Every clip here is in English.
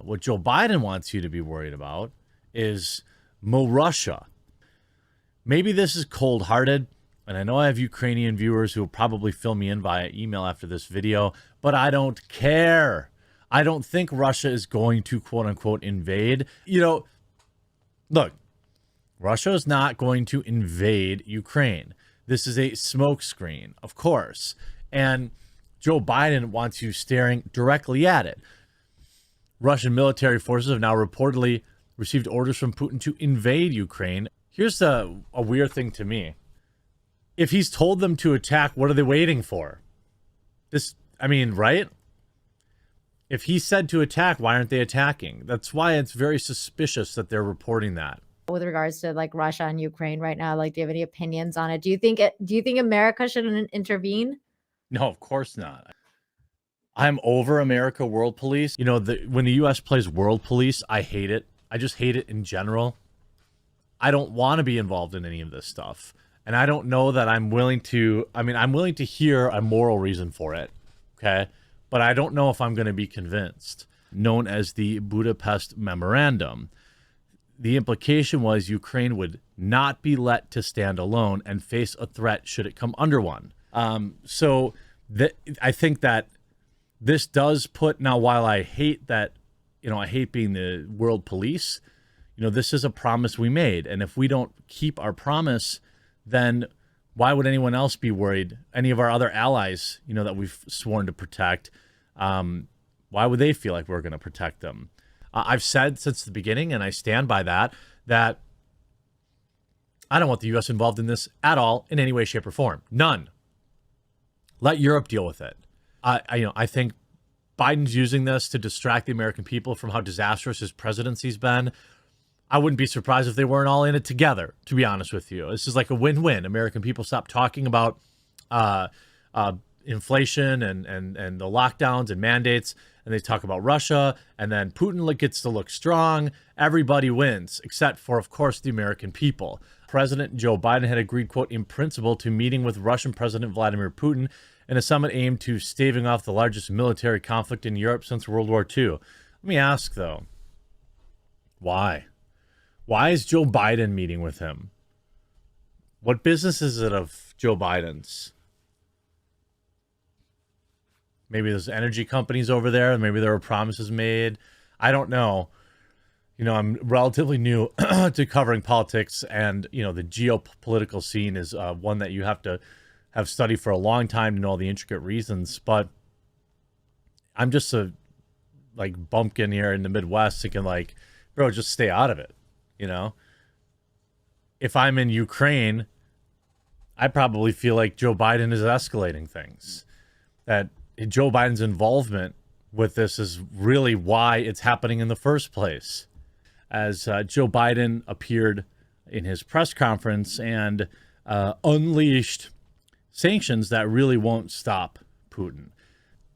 What Joe Biden wants you to be worried about is Mo Russia. Maybe this is cold-hearted, and I know I have Ukrainian viewers who will probably fill me in via email after this video, but I don't care. I don't think Russia is going to quote-unquote invade. You know, look, Russia is not going to invade Ukraine. This is a smokescreen, of course, and Joe Biden wants you staring directly at it. Russian military forces have now reportedly received orders from Putin to invade Ukraine. Here's a weird thing to me. If he's told them to attack, what are they waiting for? Right? If he said to attack, why aren't they attacking? That's why it's very suspicious that they're reporting that. With regards to like Russia and Ukraine right now, like, do you have any opinions on it? Do you think America shouldn't intervene? No, of course not. I'm over America World Police. You know, when the U.S. plays World Police, I hate it. I just hate it in general. I don't want to be involved in any of this stuff. And I don't know that I'm willing to, I'm willing to hear a moral reason for it, okay? But I don't know if I'm going to be convinced. Known as the Budapest Memorandum. The implication was Ukraine would not be let to stand alone and face a threat should it come under one. I think that this does put, now while I hate that, I hate being the world police, this is a promise we made. And if we don't keep our promise, then why would anyone else be worried? Any of our other allies, that we've sworn to protect, why would they feel like we're going to protect them? I've said since the beginning, and I stand by that I don't want the U.S. involved in this at all in any way, shape, or form. None. Let Europe deal with it. I think Biden's using this to distract the American people from how disastrous his presidency's been. I wouldn't be surprised if they weren't all in it together, to be honest with you. This is like a win-win. American people stop talking about inflation and the lockdowns and mandates, and they talk about Russia, and then Putin gets to look strong. Everybody wins, except for, of course, the American people. President Joe Biden had agreed, quote, in principle to meeting with Russian President Vladimir Putin in a summit aimed to staving off the largest military conflict in Europe since World War II. Let me ask, though, why? Why is Joe Biden meeting with him? What business is it of Joe Biden's? Maybe there's energy companies over there. Maybe there were promises made. I don't know. I'm relatively new to covering politics, and, the geopolitical scene is one that you have to have studied for a long time to know all the intricate reasons. But I'm just a bumpkin here in the Midwest thinking bro, just stay out of it. If I'm in Ukraine, I probably feel like Joe Biden is escalating things. That Joe Biden's involvement with this is really why it's happening in the first place. As Joe Biden appeared in his press conference and unleashed sanctions that really won't stop Putin.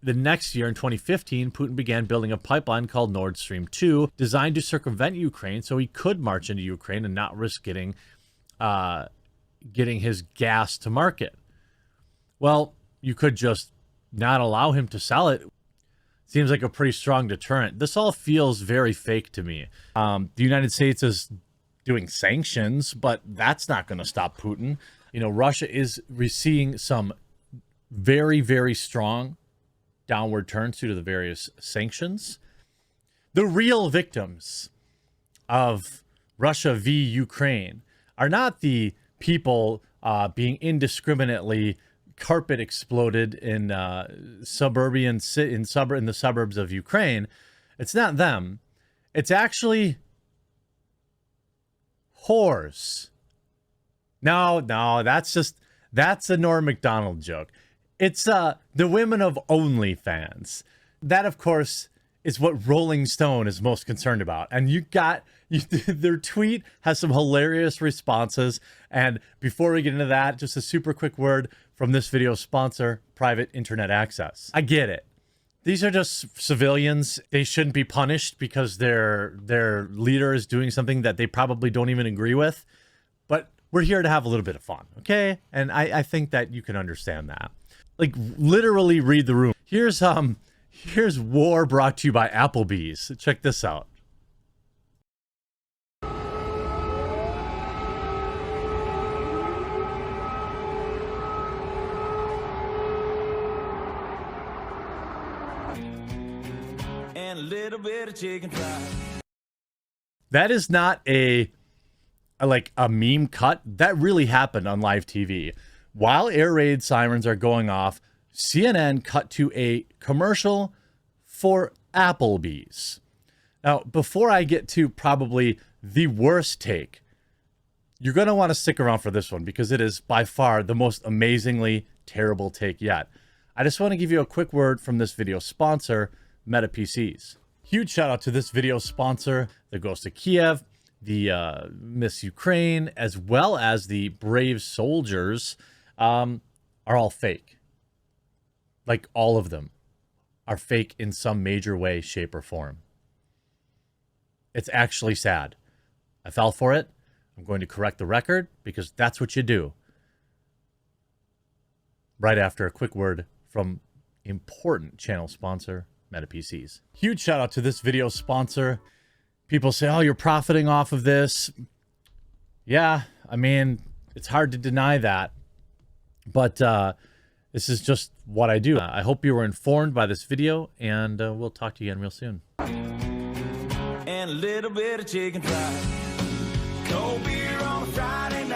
The next year, in 2015, Putin began building a pipeline called Nord Stream 2, designed to circumvent Ukraine so he could march into Ukraine and not risk getting his gas to market. Well, you could just not allow him to sell it. Seems like a pretty strong deterrent. This all feels very fake to me. The United States is doing sanctions, but that's not going to stop Putin. Russia is receiving some very, very strong downward turns due to the various sanctions. The real victims of Russia v. Ukraine are not the people being indiscriminately carpet exploded in the suburbs of Ukraine. It's not them. It's actually whores. No, that's a Norm Macdonald joke. It's the women of OnlyFans. That, of course, is what Rolling Stone is most concerned about. And their tweet has some hilarious responses. And before we get into that, just a super quick word from this video's sponsor, Private Internet Access. I get it. These are just civilians. They shouldn't be punished because their leader is doing something that they probably don't even agree with. But we're here to have a little bit of fun, okay? And I think that you can understand that. Literally read the room. Here's Here's War brought to you by Applebee's. Check this out. And a little bit of chicken fried. That is not a meme cut. That really happened on live TV. While air raid sirens are going off, CNN cut to a commercial for Applebee's. Now, before I get to probably the worst take, you're going to want to stick around for this one because it is by far the most amazingly terrible take yet. I just want to give you a quick word from this video sponsor, Meta PCs. Huge shout out to this video sponsor that goes to Kiev, the Miss Ukraine, as well as the brave soldiers are all fake. Like all of them are fake in some major way, shape, or form. It's actually sad. I fell for it. I'm going to correct the record because that's what you do. Right after a quick word from important channel sponsor, Meta PCs. Huge shout out to this video sponsor. People say, oh, you're profiting off of this. Yeah, I mean, it's hard to deny that. But this is just what I do. I hope you were informed by this video, and we'll talk to you again real soon. And a little bit of chicken fried. Cold beer on a Friday